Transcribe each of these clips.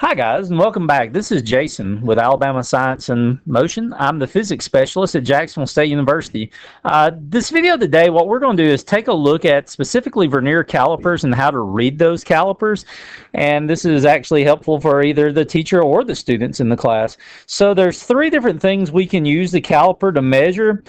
Hi, guys, and welcome back. This is Jason with Alabama Science in Motion. I'm the physics specialist at Jacksonville State University. This video today, what we're going to do is take a look at specifically Vernier calipers and how to read those calipers. And this is actually helpful for either the teacher or the students in the class. So there's three different things we can use the caliper to measure.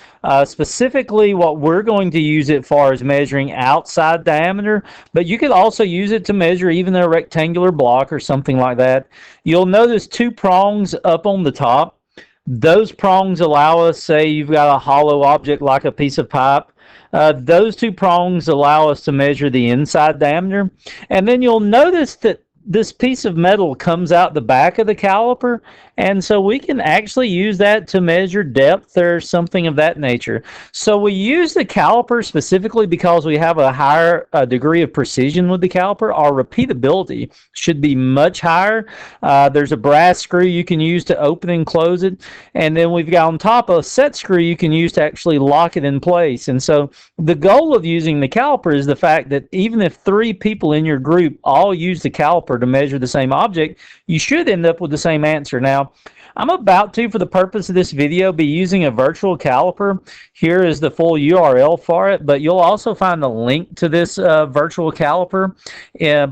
Specifically, what we're going to use it for is measuring outside diameter, but you could also use it to measure even a rectangular block or something like that. You'll notice two prongs up on the top. Those prongs allow us, say you've got a hollow object like a piece of pipe, those two prongs allow us to measure the inside diameter. And then you'll notice that this piece of metal comes out the back of the caliper, and so we can actually use that to measure depth or something of that nature. So we use the caliper specifically because we have a higher degree of precision with the caliper. Our repeatability should be much higher. There's a brass screw you can use to open and close it, and then we've got on top a set screw you can use to actually lock it in place. And so the goal of using the caliper is the fact that even if three people in your group all use the caliper to measure the same object, you should end up with the same answer. Now, I'm about to, for the purpose of this video, be using a virtual caliper. Here is the full URL for it, but you'll also find the link to this virtual caliper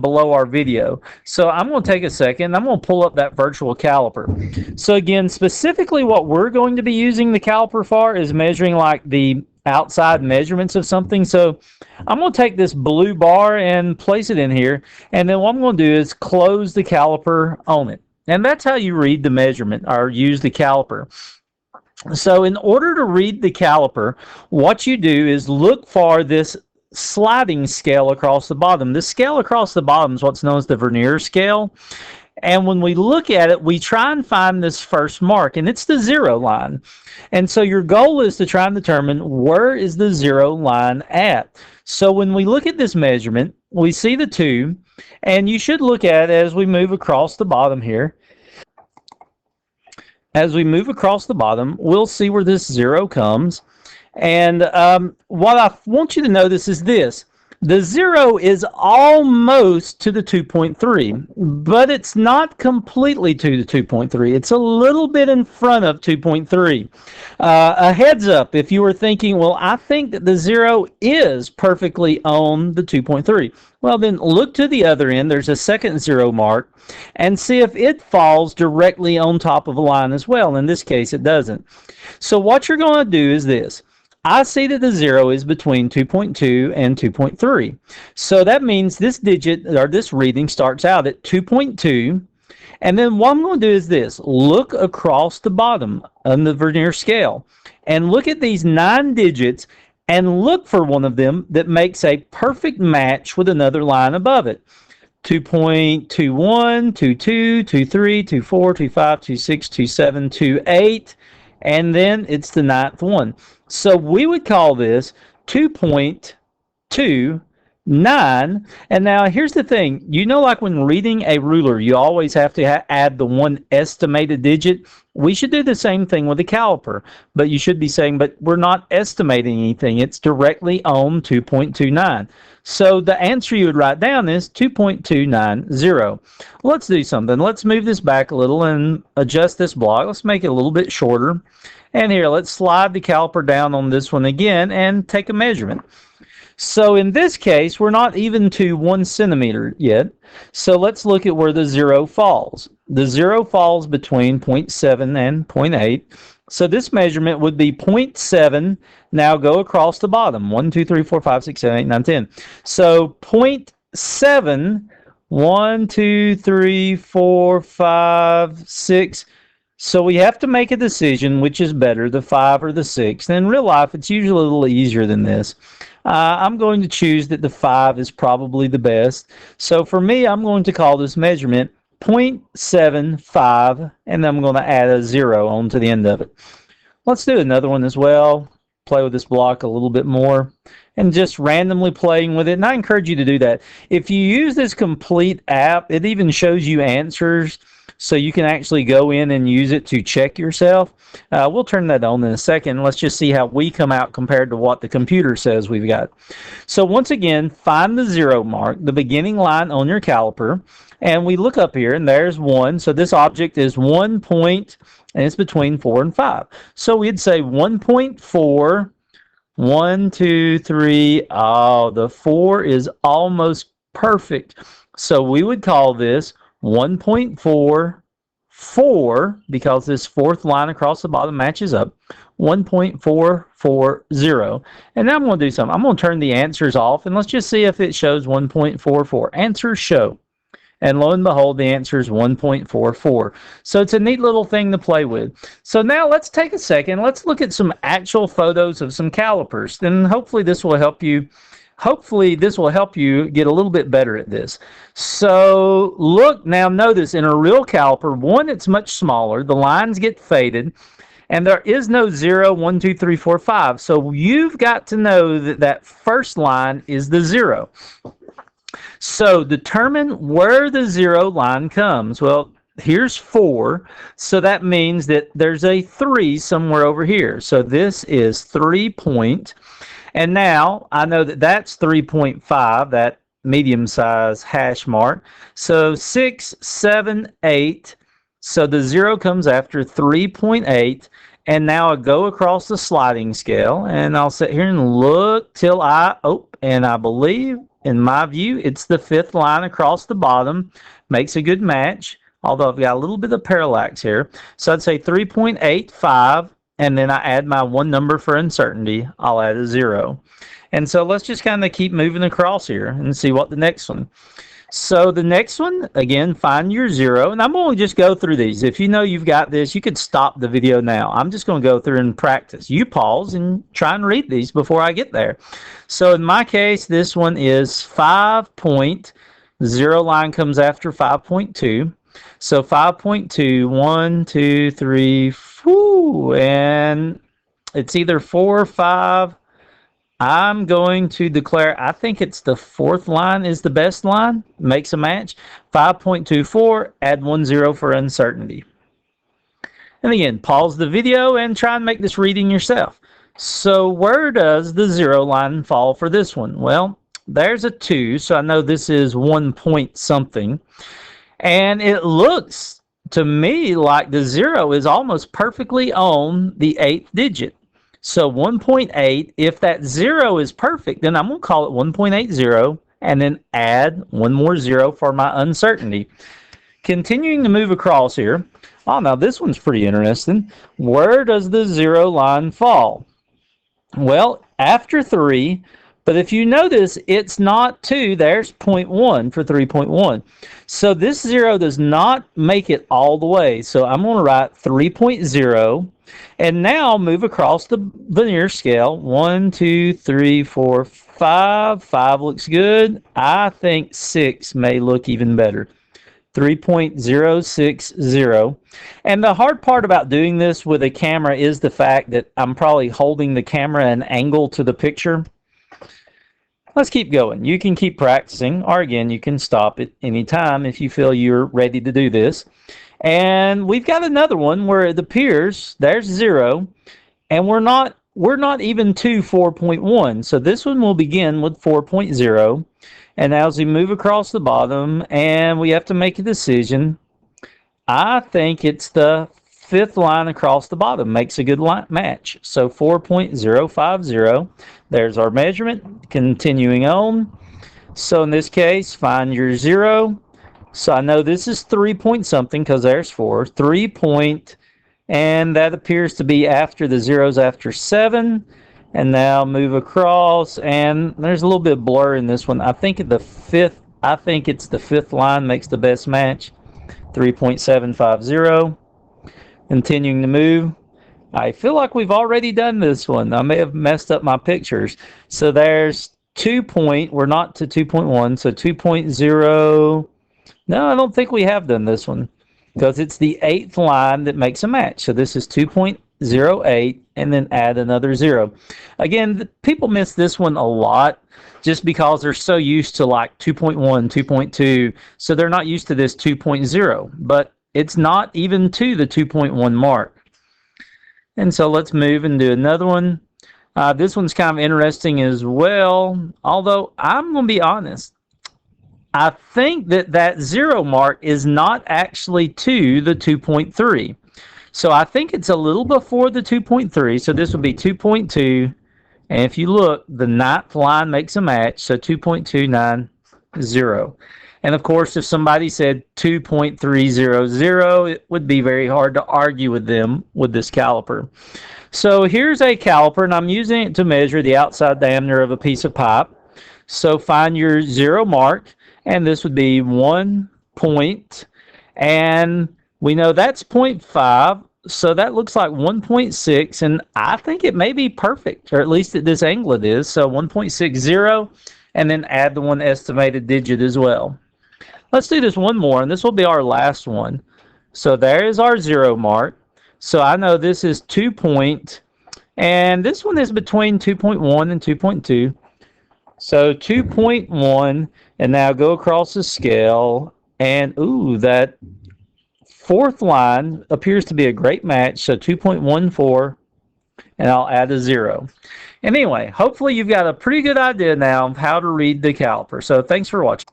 below our video. So I'm going to take a second. I'm going to pull up that virtual caliper. So again, specifically what we're going to be using the caliper for is measuring like the outside measurements of something. So I'm going to take this blue bar and place it in here, and then what I'm going to do is close the caliper on it. And that's how you read the measurement or use the caliper. So in order to read the caliper, what you do is look for this sliding scale across the bottom. This scale across the bottom is what's known as the Vernier scale. And when we look at it, we try and find this first mark, and it's the 0 line. And so your goal is to try and determine where is the 0 line at. So when we look at this measurement, we see the 2, and you should look at it as we move across the bottom here. As we move across the bottom, we'll see where this 0 comes. And what I want you to notice is this. The 0 is almost to the 2.3, but it's not completely to the 2.3. It's a little bit in front of 2.3. A heads up, if you were thinking, well, I think that the 0 is perfectly on the 2.3. Well, then look to the other end. There's a second 0 mark, and see if it falls directly on top of a line as well. In this case, it doesn't. So what you're going to do is this. I see that the 0 is between 2.2 and 2.3. So that means this digit or this reading starts out at 2.2. And then what I'm going to do is this. Look across the bottom on the Vernier scale and look at these 9 digits and look for one of them that makes a perfect match with another line above it. 2.21, 22, 23, 24, 25, 26, 27, 28, and then it's the 9th one. So we would call this 2.29. And now here's the thing. You know, like when reading a ruler, you always have to add the one estimated digit. We should do the same thing with the caliper. But you should be saying, but we're not estimating anything. It's directly on 2.29. So the answer you would write down is 2.290. Let's do something. Let's move this back a little and adjust this block. Let's make it a little bit shorter. And here, let's slide the caliper down on this one again and take a measurement. So in this case, we're not even to 1 centimeter yet. So let's look at where the 0 falls. The 0 falls between 0.7 and 0.8. So this measurement would be 0.7. Now go across the bottom. 1, 2, 3, 4, 5, 6, 7, 8, 9, 10. So 0.7, 1, 2, 3, 4, 5, 6. So we have to make a decision which is better, the 5 or the 6. And in real life, it's usually a little easier than this. I'm going to choose that the 5 is probably the best. So for me, I'm going to call this measurement 0.75, and then I'm going to add a 0 onto the end of it. Let's do another one as well. Play with this block a little bit more and just randomly playing with it. And I encourage you to do that. If you use this complete app, it even shows you answers so you can actually go in and use it to check yourself. We'll turn that on in a second. Let's just see how we come out compared to what the computer says we've got. So once again, find the 0 mark, the beginning line on your caliper, and we look up here and there's 1. So this object is 1 point, and it's between 4 and 5. So we'd say 1.4, 1, 2, 3. Oh, the 4 is almost perfect. So we would call this 1.44, because this fourth line across the bottom matches up. 1.440. And now I'm going to do something. I'm going to turn the answers off, and let's just see if it shows 1.44. Answers show. And lo and behold, the answer is 1.44. So it's a neat little thing to play with. So now let's take a second. Let's look at some actual photos of some calipers. And hopefully this will help you. Hopefully this will help you get a little bit better at this. So look, now notice in a real caliper, one, it's much smaller. The lines get faded. And there is no 0, 1, 2, 3, 4, 5. So you've got to know that that first line is the 0. So determine where the 0 line comes. Well, here's 4. So that means that there's a 3 somewhere over here. So this is 3 point. And now I know that that's 3.5, that medium size hash mark. So 6, 7, 8. So the 0 comes after 3.8. And now I go across the sliding scale, and I'll sit here and look till and I believe, in my view, it's the 5th line across the bottom. Makes a good match, although I've got a little bit of parallax here. So I'd say 3.85, and then I add my one number for uncertainty. I'll add a 0. And so let's just kind of keep moving across here and see what the next one. So the next one, again, find your 0. And I'm going to just go through these. If you know you've got this, you could stop the video now. I'm just going to go through and practice. You pause and try and read these before I get there. So in my case, this one is 5 point. 0 line comes after 5.2. So 5.2, 1, 2, 3, 4. And it's either 4 or 5. I'm going to declare, I think it's the 4th line is the best line. Makes a match. 5.24, add 1 0 for uncertainty. And again, pause the video and try and make this reading yourself. So where does the 0 line fall for this one? Well, there's a 2, so I know this is 1 point something. And it looks to me like the 0 is almost perfectly on the 8th digit. So 1.8, if that 0 is perfect, then I'm going to call it 1.80 and then add 1 more 0 for my uncertainty. Continuing to move across here. Oh, now this one's pretty interesting. Where does the 0 line fall? Well, after 3, but if you notice, it's not 2. There's 0.1 for 3.1. So this 0 does not make it all the way. So I'm going to write 3.0. And now move across the Vernier scale. 1, 2, 3, 4, 5. 5 looks good. I think 6 may look even better. 3.060. And the hard part about doing this with a camera is the fact that I'm probably holding the camera an angle to the picture. Let's keep going. You can keep practicing, or again, you can stop at any time if you feel you're ready to do this. And we've got another one where it appears there's 0, and we're not even to 4.1. So this one will begin with 4.0. And as we move across the bottom, and we have to make a decision, I think it's the 5th line across the bottom makes a good match. So 4.050. There's our measurement. Continuing on. So in this case, find your 0. So I know this is 3 point something because there's 4. 3 point, and that appears to be after the 0's after 7. And now move across, and there's a little bit of blur in this one. I think it's the 5th line makes the best match. 3.750. Continuing to move. I feel like we've already done this one. I may have messed up my pictures. So there's 2 point. We're not to 2.1. So 2.0. No, I don't think we have done this one because it's the 8th line that makes a match. So this is 2.08 and then add another 0. Again, people miss this one a lot just because they're so used to like 2.1, 2.2. So they're not used to this 2.0. But it's not even to the 2.1 mark. And so let's move and do another one. This one's kind of interesting as well, although I'm going to be honest. I think that 0 mark is not actually to the 2.3. So I think it's a little before the 2.3. So this would be 2.2. And if you look, the 9th line makes a match. So 2.290. And of course, if somebody said 2.300, it would be very hard to argue with them with this caliper. So here's a caliper, and I'm using it to measure the outside diameter of a piece of pipe. So find your 0 mark, and this would be 1 point, and we know that's 0.5, so that looks like 1.6, and I think it may be perfect, or at least at this angle it is. So 1.60, and then add the one estimated digit as well. Let's do this one more, and this will be our last one. So there is our 0 mark. So I know this is 2 point, and this one is between 2.1 and 2.2. So 2.1, and now go across the scale, and ooh, that 4th line appears to be a great match. So 2.14, and I'll add a 0. And anyway, hopefully you've got a pretty good idea now of how to read the caliper. So thanks for watching.